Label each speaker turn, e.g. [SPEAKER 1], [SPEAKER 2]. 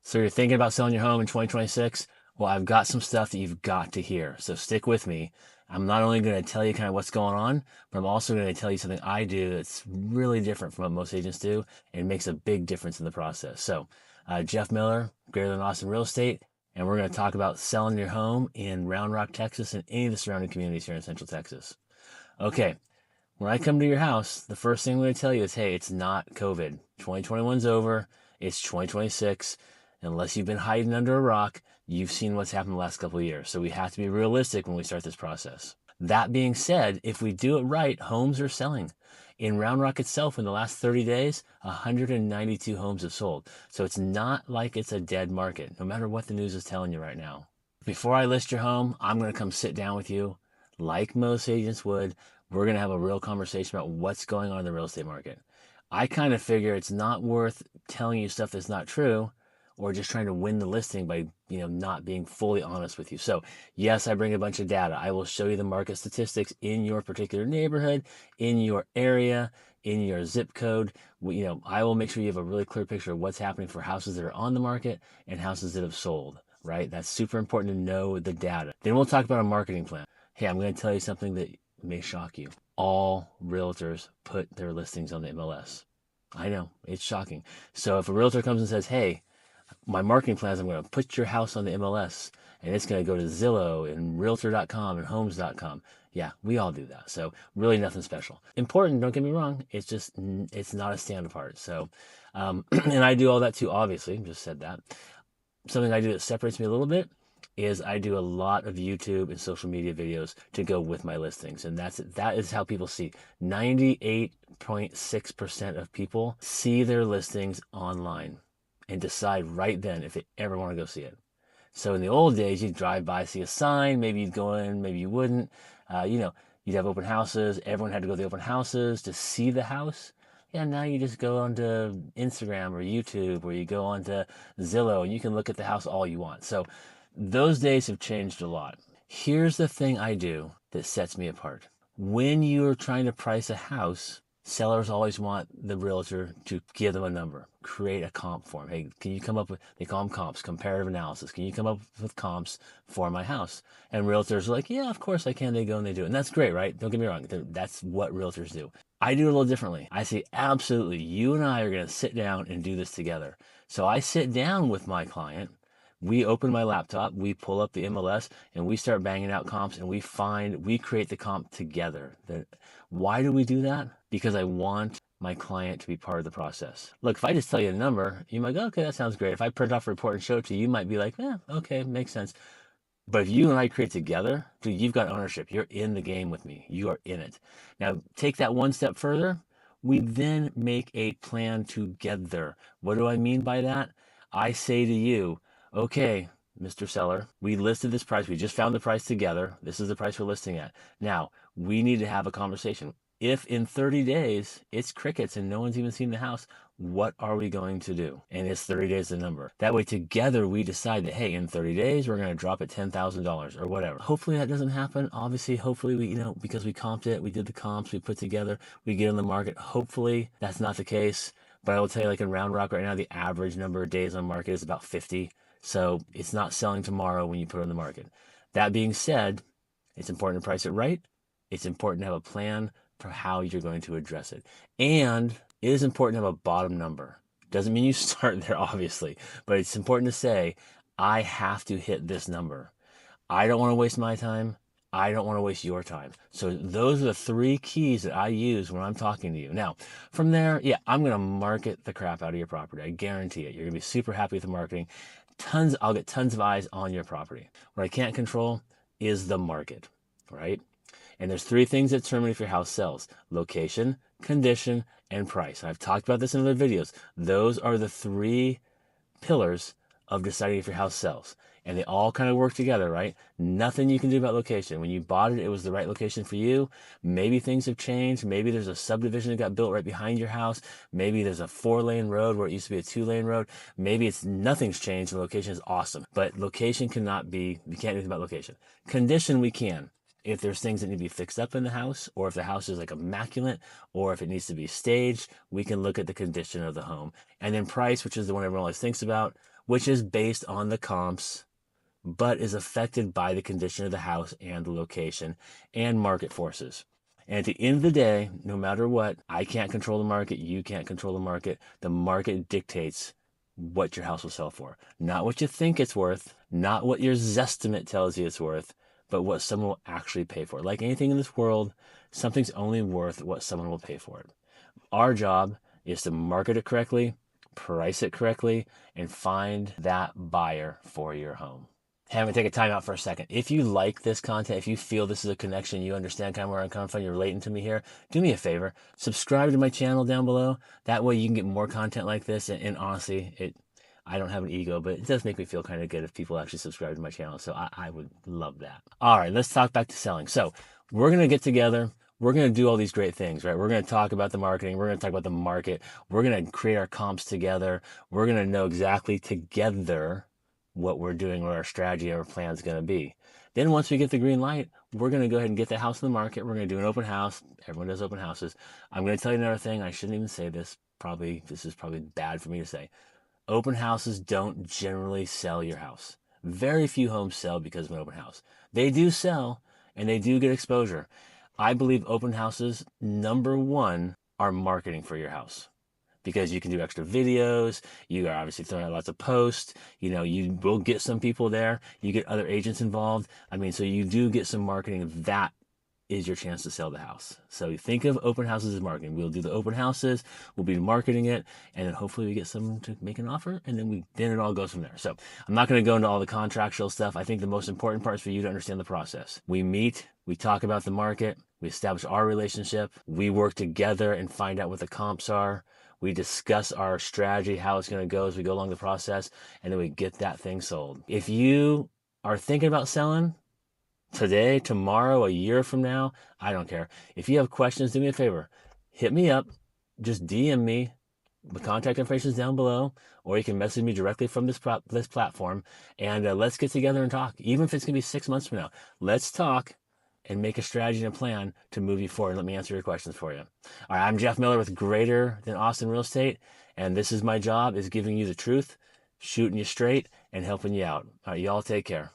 [SPEAKER 1] So you're thinking about selling your home in 2026? Well, I've got some stuff that you've got to hear. So stick with me. I'm not only going to tell you kind of what's going on, but I'm also going to tell you something I do that's really different from what most agents do and makes a big difference in the process. So, Jeff Miller, Greater Than Austin Real Estate, and we're going to talk about selling your home in Round Rock, Texas, and any of the surrounding communities here in Central Texas. Okay, when I come to your house, the first thing I'm going to tell you is, hey, it's not COVID. 2021's over. It's 2026. Unless you've been hiding under a rock, you've seen what's happened the last couple of years. So we have to be realistic when we start this process. That being said, if we do it right, homes are selling. In Round Rock itself, in the last 30 days, 192 homes have sold. So it's not like it's a dead market, no matter what the news is telling you right now. Before I list your home, I'm going to come sit down with you, like most agents would. We're going to have a real conversation about what's going on in the real estate market. I kind of figure it's not worth telling you stuff that's not true or just trying to win the listing by, not being fully honest with you. So yes, I bring a bunch of data. I will show you the market statistics in your particular neighborhood, in your area, in your zip code. I will make sure you have a really clear picture of what's happening for houses that are on the market and houses that have sold, right? That's super important to know the data. Then we'll talk about a marketing plan. Hey, I'm going to tell you something that may shock you. All realtors put their listings on the MLS. I know, it's shocking. So if a realtor comes and says, hey, my marketing plan is I'm going to put your house on the MLS and it's going to go to Zillow and Realtor.com and Homes.com. Yeah, we all do that. So really nothing special. Important, don't get me wrong. It's not a stand apart. So, and I do all that too, obviously, just said that. Something I do that separates me a little bit is I do a lot of YouTube and social media videos to go with my listings. And that is how people see. 98.6% of people see their listings online and decide right then if they ever want to go see it. So in the old days, you'd drive by, see a sign, maybe you'd go in, maybe you wouldn't. You'd have open houses. Everyone had to go to the open houses to see the house. Yeah, now you just go onto Instagram or YouTube or you go onto Zillow and you can look at the house all you want. So those days have changed a lot. Here's the thing I do that sets me apart. When you're trying to price a house, sellers always want the realtor to give them a number, create a comp form. Hey, can you come up with, they call them comps, comparative analysis. Can you come up with comps for my house? And realtors are like, yeah, of course I can. They go and they do it. And that's great, right? Don't get me wrong. That's what realtors do. I do it a little differently. I say, absolutely, you and I are going to sit down and do this together. So I sit down with my client. We open my laptop, we pull up the MLS, and we start banging out comps, and we create the comp together. Why do we do that? Because I want my client to be part of the process. Look, if I just tell you a number, you might go, okay, that sounds great. If I print off a report and show it to you, you might be like, okay, makes sense. But if you and I create together, dude, you've got ownership. You're in the game with me. You are in it. Now, take that one step further. We then make a plan together. What do I mean by that? I say to you, okay, Mr. Seller, we listed this price. We just found the price together. This is the price we're listing at. Now, we need to have a conversation. If in 30 days it's crickets and no one's even seen the house, what are we going to do? And is 30 days the number? That way together we decide that, hey, in 30 days we're going to drop it $10,000 or whatever. Hopefully that doesn't happen. Obviously, hopefully we, because we comped it, we did the comps, we put together, we get on the market. Hopefully that's not the case. But I will tell you, like in Round Rock right now, the average number of days on market is about 50. So it's not selling tomorrow when you put it on the market. That being said, it's important to price it right. It's important to have a plan for how you're going to address it. And it is important to have a bottom number. Doesn't mean you start there, obviously, but it's important to say, I have to hit this number. I don't want to waste my time. I don't want to waste your time. So those are the three keys that I use when I'm talking to you. Now, from there, yeah, I'm going to market the crap out of your property. I guarantee it. You're going to be super happy with the marketing. I'll get tons of eyes on your property. What I can't control is the market, right? And there's three things that determine if your house sells: location, condition, and price. I've talked about this in other videos. Those are the three pillars of deciding if your house sells. And they all kind of work together, right? Nothing you can do about location. When you bought it, it was the right location for you. Maybe things have changed. Maybe there's a subdivision that got built right behind your house. Maybe there's a 4-lane road where it used to be a 2-lane road. Maybe nothing's changed. The location is awesome. But location you can't do anything about location. Condition, we can. If there's things that need to be fixed up in the house, or if the house is like immaculate, or if it needs to be staged, we can look at the condition of the home. And then price, which is the one everyone always thinks about. which is based on the comps, but is affected by the condition of the house and the location and market forces. And at the end of the day, no matter what, I can't control the market. You can't control the market. The market dictates what your house will sell for. Not what you think it's worth, not what your Zestimate tells you it's worth, but what someone will actually pay for it. Like anything in this world, something's only worth what someone will pay for it. Our job is to market it correctly, price it correctly, and find that buyer for your home. Hey, I'm going to take a time out for a second. If you like this content, if you feel this is a connection, you understand kind of where I'm coming from, you're relating to me here, do me a favor. Subscribe to my channel down below. That way you can get more content like this. And honestly, I don't have an ego, but it does make me feel kind of good if people actually subscribe to my channel. So I would love that. All right, let's talk back to selling. So we're going to get together. We're going to do all these great things, right? We're going to talk about the marketing. We're going to talk about the market. We're going to create our comps together. We're going to know exactly together what we're doing, what our strategy, our plan is going to be. Then once we get the green light, we're going to go ahead and get the house in the market. We're going to do an open house. Everyone does open houses. I'm going to tell you another thing. I shouldn't even say this. This is probably bad for me to say. Open houses don't generally sell your house. Very few homes sell because of an open house. They do sell and they do get exposure. I believe open houses, number one, are marketing for your house. Because you can do extra videos, you are obviously throwing out lots of posts, you will get some people there, you get other agents involved. So you do get some marketing. That is your chance to sell the house. So think of open houses as marketing. We'll do the open houses, we'll be marketing it, and then hopefully we get someone to make an offer, and then it all goes from there. So I'm not going to go into all the contractual stuff. I think the most important part is for you to understand the process. We meet, we talk about the market, we establish our relationship, we work together and find out what the comps are. We discuss our strategy, how it's going to go as we go along the process, and then we get that thing sold. If you are thinking about selling today, tomorrow, a year from now, I don't care. If you have questions, do me a favor. Hit me up. Just DM me. The contact information is down below, or you can message me directly from this platform, and let's get together and talk. Even if it's going to be 6 months from now, let's talk and make a strategy and a plan to move you forward. Let me answer your questions for you. All right, I'm Jeff Miller with Greater Than Austin Real Estate, and this is my job, is giving you the truth, shooting you straight, and helping you out. All right, y'all take care.